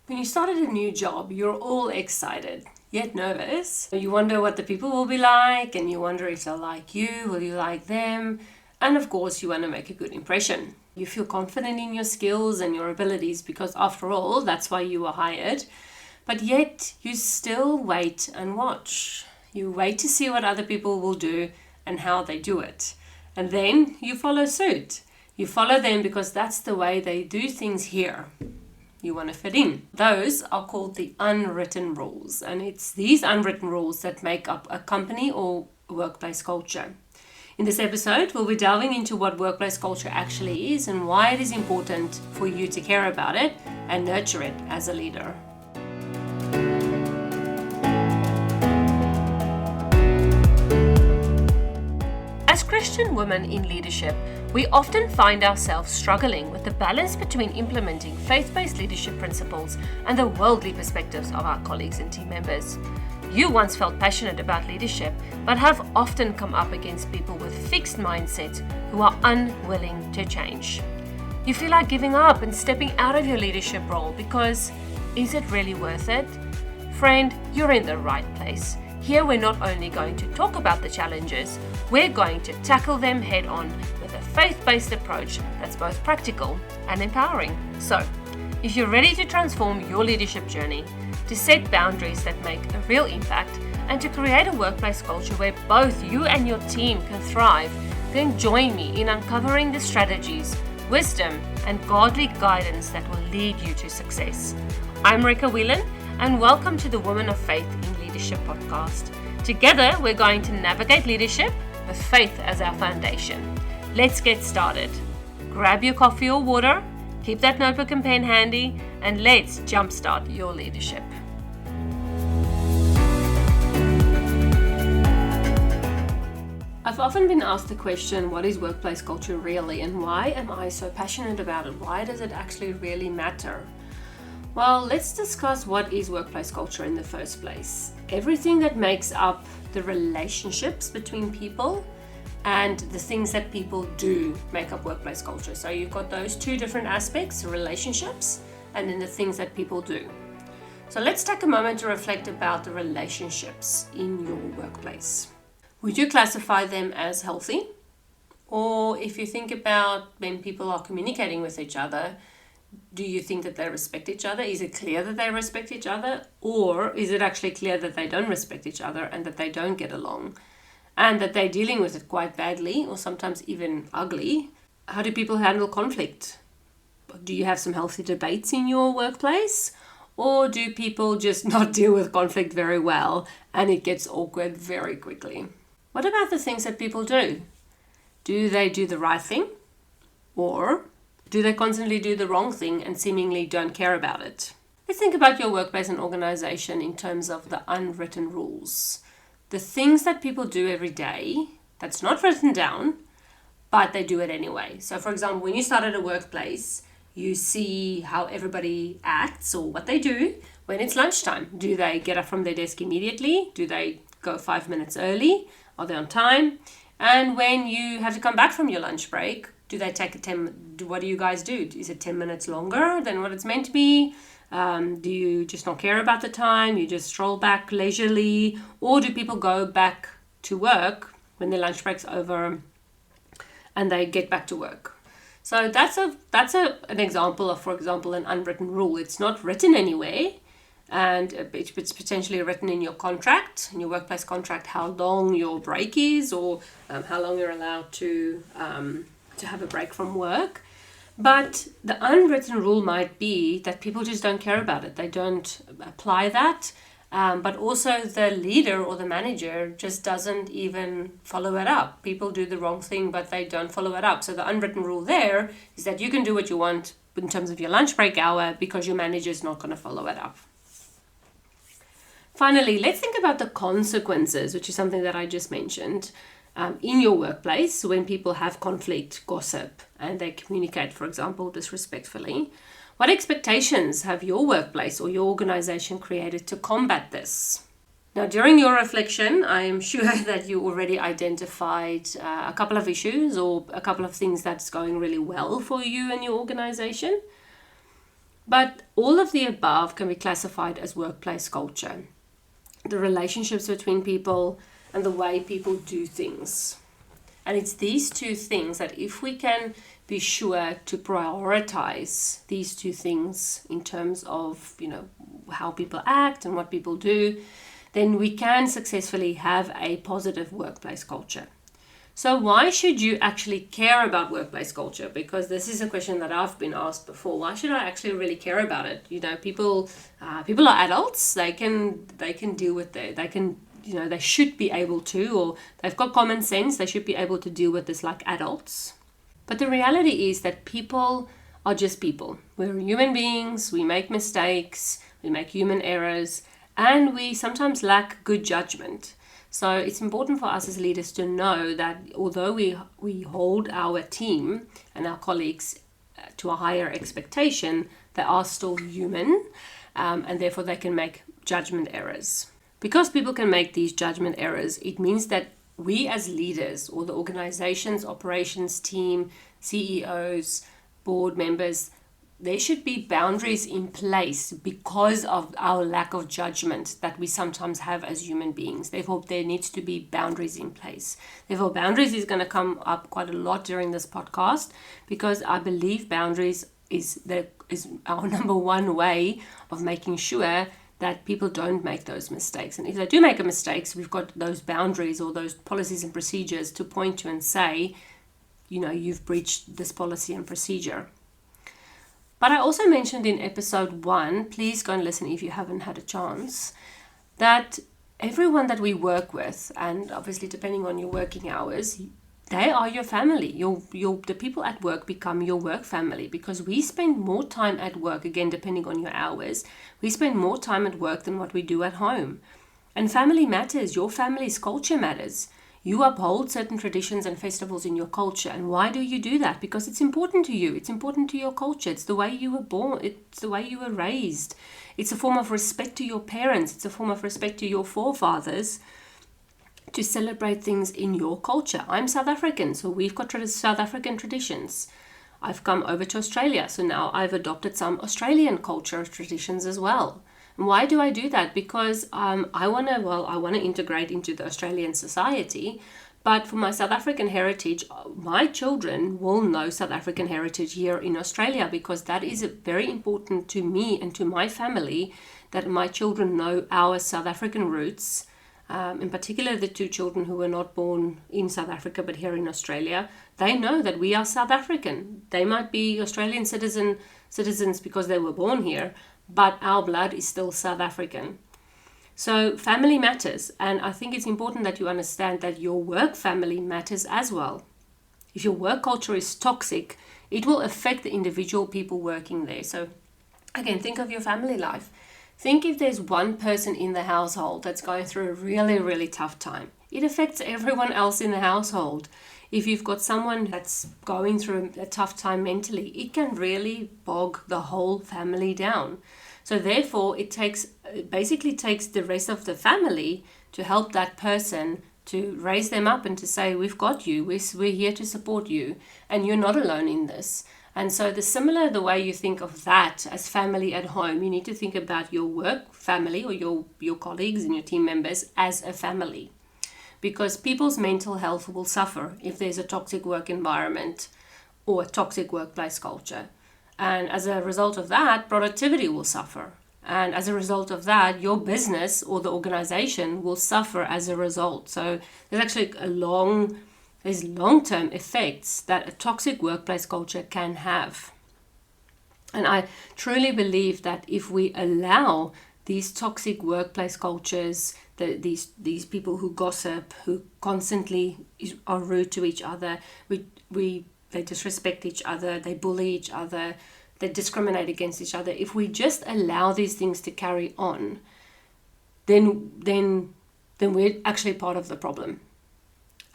When you started a new job, you're all excited, yet nervous. You wonder what the people will be like, and you wonder if they'll like you, will you like them? And of course, you want to make a good impression. You feel confident in your skills and your abilities because after all, that's why you were hired. But yet, you still wait and watch. You wait to see what other people will do and how they do it. And then you follow suit. You follow them because that's the way they do things here. You want to fit in. Those are called the unwritten rules. And it's these unwritten rules that make up a company or workplace culture. In this episode, we'll be delving into what workplace culture actually is and why it is important for you to care about it and nurture it as a leader. As Christian women in leadership, we often find ourselves struggling with the balance between implementing faith-based leadership principles and the worldly perspectives of our colleagues and team members. You once felt passionate about leadership, but have often come up against people with fixed mindsets who are unwilling to change. You feel like giving up and stepping out of your leadership role because is it really worth it? Friend, you're in the right place. Here we're not only going to talk about the challenges, we're going to tackle them head on with a faith-based approach that's both practical and empowering. So, if you're ready to transform your leadership journey, to set boundaries that make a real impact, and to create a workplace culture where both you and your team can thrive, then join me in uncovering the strategies, wisdom, and godly guidance that will lead you to success. I'm Rika, Whelan, and welcome to the Women of Faith in Leadership podcast. Together, we're going to navigate leadership with faith as our foundation. Let's get started. Grab your coffee or water, keep that notebook and pen handy, and let's jumpstart your leadership. I've often been asked the question, what is workplace culture really, and why am I so passionate about it? Why does it actually really matter? Well, let's discuss what is workplace culture in the first place. Everything that makes up the relationships between people and the things that people do make up workplace culture. So you've got those two different aspects, relationships, and then the things that people do. So let's take a moment to reflect about the relationships in your workplace. Would you classify them as healthy? Or if you think about when people are communicating with each other, do you think that they respect each other? Is it clear that they respect each other? Or is it actually clear that they don't respect each other and that they don't get along and that they're dealing with it quite badly or sometimes even ugly? How do people handle conflict? Do you have some healthy debates in your workplace? Or do people just not deal with conflict very well and it gets awkward very quickly? What about the things that people do? Do they do the right thing? Or do they constantly do the wrong thing and seemingly don't care about it? Let's think about your workplace and organization in terms of the unwritten rules. The things that people do every day that's not written down, but they do it anyway. So for example, when you start at a workplace, you see how everybody acts or what they do when it's lunchtime. Do they get up from their desk immediately? Do they go 5 minutes early? Are they on time? And when you have to come back from your lunch break, do they take what do you guys do? Is it 10 minutes longer than what it's meant to be? Do you just not care about the time? You just stroll back leisurely? Or do people go back to work when their lunch break's over and they get back to work? So that's an example of, for example, an unwritten rule. It's not written anywhere, and it's potentially written in your contract, in your workplace contract, how long your break is or how long you're allowed to have a break from work. But the unwritten rule might be that people just don't care about it. They don't apply that. But also the leader or the manager just doesn't even follow it up. People do the wrong thing, but they don't follow it up. So the unwritten rule there is that you can do what you want in terms of your lunch break hour because your manager is not going to follow it up. Finally, let's think about the consequences, which is something that I just mentioned. In your workplace, when people have conflict, gossip, and they communicate, for example, disrespectfully, what expectations have your workplace or your organization created to combat this? Now, during your reflection, I am sure that you already identified a couple of issues or a couple of things that's going really well for you and your organization. But all of the above can be classified as workplace culture. The relationships between people and the way people do things. And it's these two things that if we can be sure to prioritize these two things in terms of, how people act and what people do, then we can successfully have a positive workplace culture. So why should you actually care about workplace culture? Because this is a question that I've been asked before. Why should I actually really care about it? People are adults. They can deal with it. They should be able to, or they've got common sense. They should be able to deal with this like adults. But the reality is that people are just people. We're human beings. We make mistakes. We make human errors, and we sometimes lack good judgment. So it's important for us as leaders to know that although we hold our team and our colleagues to a higher expectation, they are still human, and therefore they can make judgment errors. Because people can make these judgment errors, it means that we as leaders, or the organization's operations team, CEOs, board members, there should be boundaries in place because of our lack of judgment that we sometimes have as human beings. Therefore, there needs to be boundaries in place. Therefore, boundaries is going to come up quite a lot during this podcast, because I believe boundaries is our number one way of making sure that people don't make those mistakes. And if they do make a mistake, we've got those boundaries or those policies and procedures to point to and say, you've breached this policy and procedure. But I also mentioned in episode 1, please go and listen if you haven't had a chance, that everyone that we work with, and obviously depending on your working hours, they are your family. The people at work become your work family, because we spend more time at work, again, depending on your hours, we spend more time at work than what we do at home. And family matters. Your family's culture matters. You uphold certain traditions and festivals in your culture. And why do you do that? Because it's important to you. It's important to your culture. It's the way you were born. It's the way you were raised. It's a form of respect to your parents. It's a form of respect to your forefathers to celebrate things in your culture. I'm South African, so we've got South African traditions. I've come over to Australia, so now I've adopted some Australian culture traditions as well. Why do I do that? Because I want to integrate into the Australian society, but for my South African heritage, my children will know South African heritage here in Australia, because that is very important to me and to my family, that my children know our South African roots. In particular, the 2 children who were not born in South Africa but here in Australia, they know that we are South African. They might be Australian citizens because they were born here, but our blood is still South African. So family matters, and I think it's important that you understand that your work family matters as well. If your work culture is toxic, it will affect the individual people working there. So again, think of your family life. Think if there's one person in the household that's going through a really, really tough time. It affects everyone else in the household. If you've got someone that's going through a tough time mentally, it can really bog the whole family down. So therefore, it basically takes the rest of the family to help that person, to raise them up and to say, we've got you, we're here to support you, and you're not alone in this. And so the way you think of that as family at home, you need to think about your work family or your colleagues and your team members as a family. Because people's mental health will suffer if there's a toxic work environment or a toxic workplace culture. And as a result of that, productivity will suffer. And as a result of that, your business or the organization will suffer as a result. So there's actually there's long-term effects that a toxic workplace culture can have. And I truly believe that if we allow these toxic workplace cultures, these people who gossip, who constantly are rude to each other, they disrespect each other, they bully each other, they discriminate against each other. If we just allow these things to carry on, then we're actually part of the problem.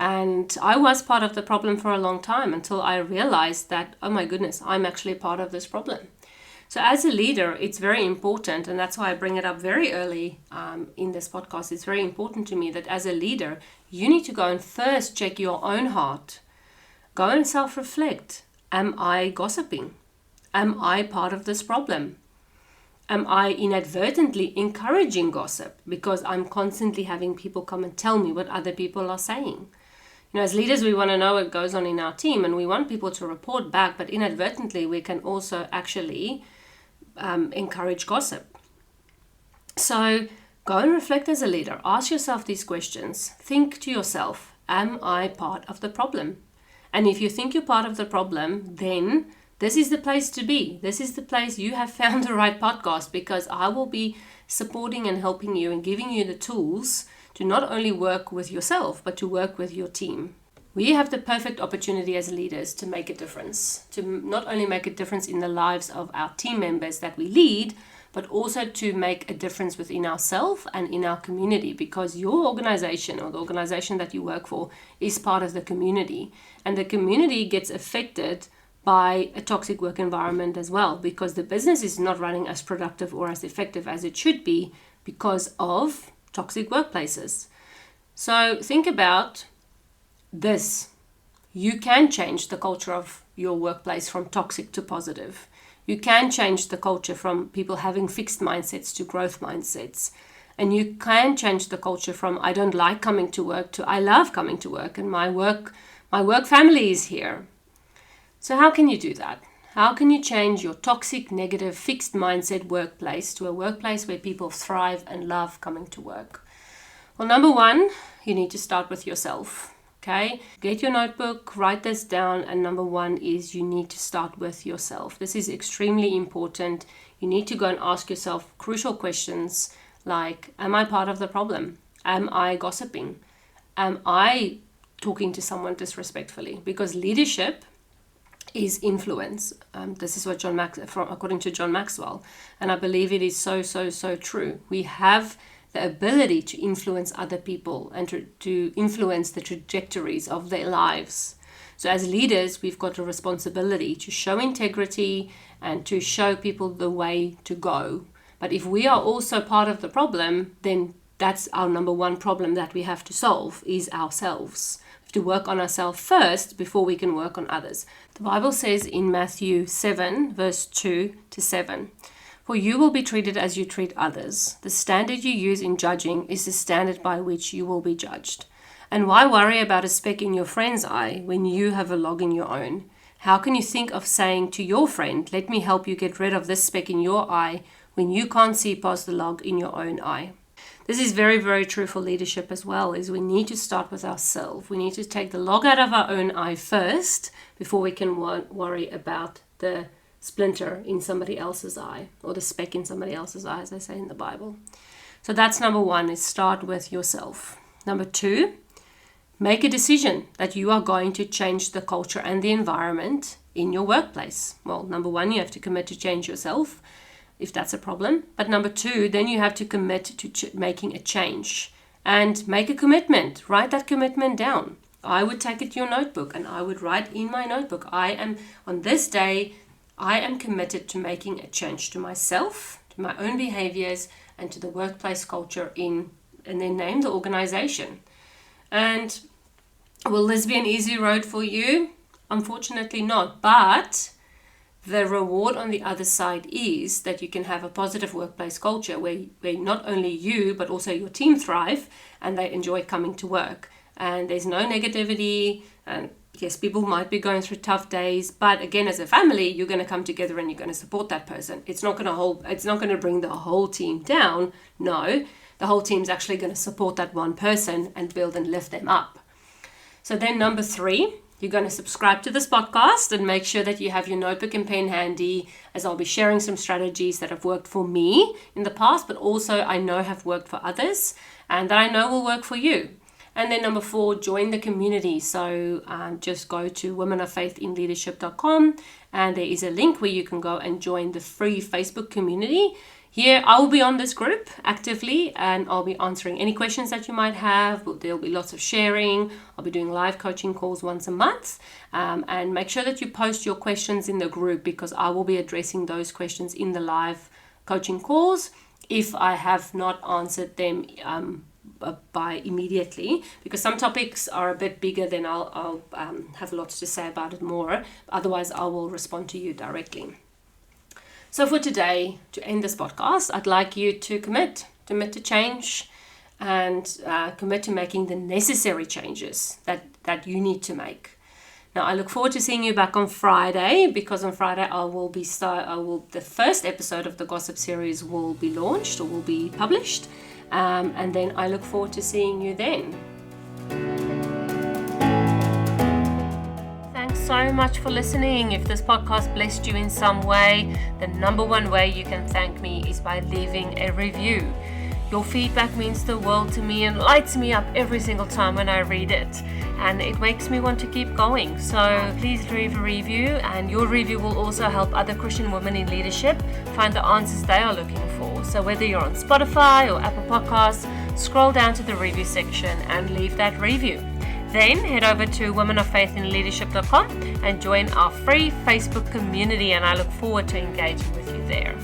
And I was part of the problem for a long time until I realized that, oh my goodness, I'm actually part of this problem. So as a leader, it's very important, and that's why I bring it up very early in this podcast. It's very important to me that as a leader, you need to go and first check your own heart. Go and self-reflect. Am I gossiping? Am I part of this problem? Am I inadvertently encouraging gossip because I'm constantly having people come and tell me what other people are saying? As leaders, we want to know what goes on in our team and we want people to report back, but inadvertently we can also actually encourage gossip. So go and reflect as a leader. Ask yourself these questions. Think to yourself, am I part of the problem? And if you think you're part of the problem, then this is the place to be. This is the place you have found the right podcast, because I will be supporting and helping you and giving you the tools to not only work with yourself, but to work with your team. We have the perfect opportunity as leaders to make a difference, to not only make a difference in the lives of our team members that we lead, but also to make a difference within ourselves and in our community, because your organization or the organization that you work for is part of the community, and the community gets affected by a toxic work environment as well, because the business is not running as productive or as effective as it should be because of toxic workplaces. So think about this. You can change the culture of your workplace from toxic to positive. You can change the culture from people having fixed mindsets to growth mindsets. And you can change the culture from I don't like coming to work to I love coming to work, and my work family is here. So how can you do that? How can you change your toxic, negative, fixed mindset workplace to a workplace where people thrive and love coming to work? Well, number one, you need to start with yourself. Okay, get your notebook, write this down, and number one is you need to start with yourself. This is extremely important. You need to go and ask yourself crucial questions like, am I part of the problem? Am I gossiping? Am I talking to someone disrespectfully? Because leadership is influence. This is what according to John Maxwell, and I believe it is so true. We have the ability to influence other people and to influence the trajectories of their lives. So as leaders, we've got a responsibility to show integrity and to show people the way to go. But if we are also part of the problem, then that's our number one problem that we have to solve, is ourselves. We have to work on ourselves first before we can work on others. The Bible says in Matthew 7, verse 2 to 7, "For you will be treated as you treat others. The standard you use in judging is the standard by which you will be judged. And why worry about a speck in your friend's eye when you have a log in your own? How can you think of saying to your friend, 'Let me help you get rid of this speck in your eye,' when you can't see past the log in your own eye?" This is very true for leadership as well, is we need to start with ourselves. We need to take the log out of our own eye first before we can worry about the splinter in somebody else's eye, or the speck in somebody else's eye, as they say in the Bible. So that's number one, is start with yourself. Number two, make a decision that you are going to change the culture and the environment in your workplace. Well, number one, you have to commit to change yourself, if that's a problem. But number two, then you have to commit to making a change and make a commitment. Write that commitment down. I would take it to your notebook and I would write in my notebook, on this day, I am committed to making a change to myself, to my own behaviors, and to the workplace culture and then name the organization. And will this be an easy road for you? Unfortunately not, but the reward on the other side is that you can have a positive workplace culture where not only you, but also your team thrive and they enjoy coming to work. And there's no negativity, and yes, people might be going through tough days, but again, as a family, you're going to come together and you're going to support that person. It's not going to bring the whole team down. No, the whole team's actually going to support that one person and build and lift them up. So then number three, you're going to subscribe to this podcast and make sure that you have your notebook and pen handy, as I'll be sharing some strategies that have worked for me in the past, but also I know have worked for others and that I know will work for you. And then number four, join the community. So just go to womenoffaithinleadership.com and there is a link where you can go and join the free Facebook community. Here, I will be on this group actively and I'll be answering any questions that you might have. There'll be lots of sharing. I'll be doing live coaching calls once a month. And make sure that you post your questions in the group, because I will be addressing those questions in the live coaching calls if I have not answered them by immediately, because some topics are a bit bigger, then I'll have lots to say about it more. Otherwise, I will respond to you directly. So for today, to end this podcast, I'd like you to commit to change and commit to making the necessary changes that you need to make. Now, I look forward to seeing you back on Friday, because on Friday the first episode of the Gossip series will be launched or will be published, and then I look forward to seeing you then. Thanks so much for listening. If this podcast blessed you in some way, the number one way you can thank me is by leaving a review. Your feedback means the world to me and lights me up every single time when I read it. And it makes me want to keep going. So please leave a review, and your review will also help other Christian women in leadership find the answers they are looking for. So whether you're on Spotify or Apple Podcasts, scroll down to the review section and leave that review. Then head over to womenoffaithinleadership.com and join our free Facebook community, and I look forward to engaging with you there.